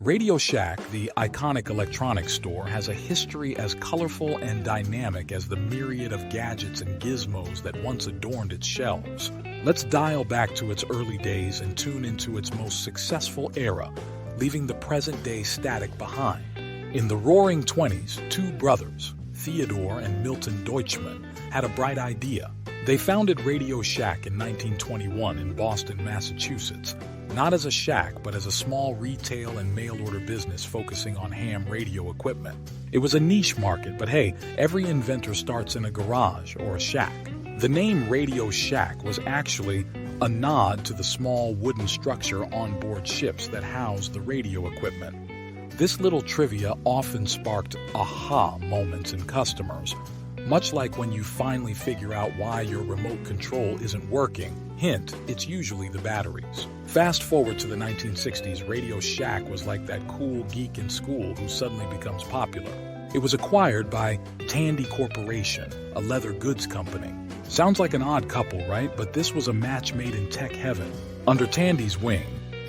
Radio Shack, the iconic electronics store, has a history as colorful and dynamic as the myriad of gadgets and gizmos that once adorned its shelves. Let's dial back to its early days and tune into its most successful era, leaving the present-day static behind. In the roaring 20s, two brothers, Theodore and Milton Deutschman, had a bright idea. They founded Radio Shack in 1921 in Boston, Massachusetts, not as a shack, but as a small retail and mail-order business focusing on ham radio equipment. It was a niche market, but hey, every inventor starts in a garage or a shack. The name Radio Shack was actually a nod to the small wooden structure on board ships that housed the radio equipment. This little trivia often sparked aha moments in customers, much like when you finally figure out why your remote control isn't working. Hint, it's usually the batteries. Fast forward to the 1960s, Radio Shack was like that cool geek in school who suddenly becomes popular. It was acquired by Tandy Corporation, a leather goods company. Sounds like an odd couple, right? But this was a match made in tech heaven. Under Tandy's wing,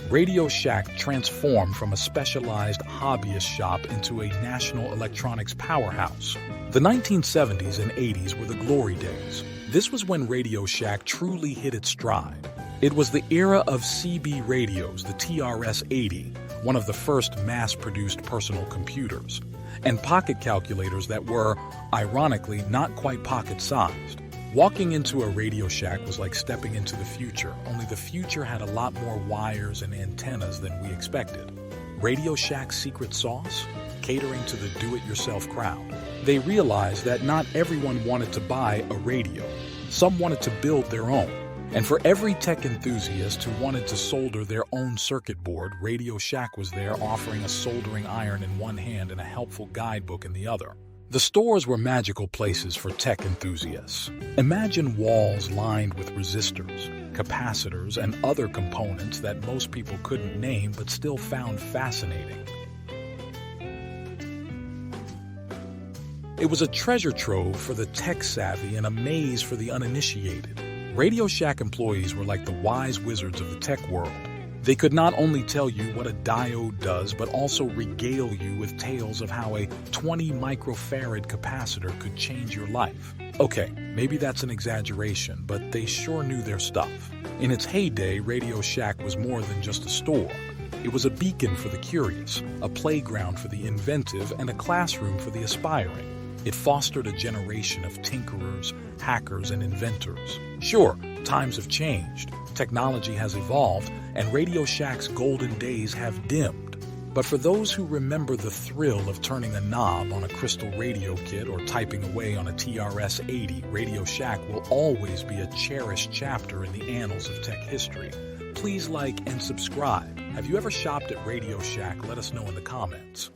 Radio Shack transformed from a specialized hobbyist shop into a national electronics powerhouse. The 1970s and 80s were the glory days. This was when Radio Shack truly hit its stride. It was the era of CB radios, the TRS-80, one of the first mass-produced personal computers, and pocket calculators that were, ironically, not quite pocket-sized. Walking into a Radio Shack was like stepping into the future, only the future had a lot more wires and antennas than we expected. Radio Shack's secret sauce? Catering to the do-it-yourself crowd. They realized that not everyone wanted to buy a radio. Some wanted to build their own. And for every tech enthusiast who wanted to solder their own circuit board, Radio Shack was there offering a soldering iron in one hand and a helpful guidebook in the other. The stores were magical places for tech enthusiasts. Imagine walls lined with resistors, capacitors, and other components that most people couldn't name but still found fascinating. It was a treasure trove for the tech-savvy and a maze for the uninitiated. Radio Shack employees were like the wise wizards of the tech world. They could not only tell you what a diode does, but also regale you with tales of how a 20 microfarad capacitor could change your life. Okay, maybe that's an exaggeration, but they sure knew their stuff. In its heyday, Radio Shack was more than just a store. It was a beacon for the curious, a playground for the inventive, and a classroom for the aspiring. It fostered a generation of tinkerers, hackers, and inventors. Sure, times have changed, technology has evolved, and Radio Shack's golden days have dimmed. But for those who remember the thrill of turning a knob on a crystal radio kit or typing away on a TRS-80, Radio Shack will always be a cherished chapter in the annals of tech history. Please like and subscribe. Have you ever shopped at Radio Shack? Let us know in the comments.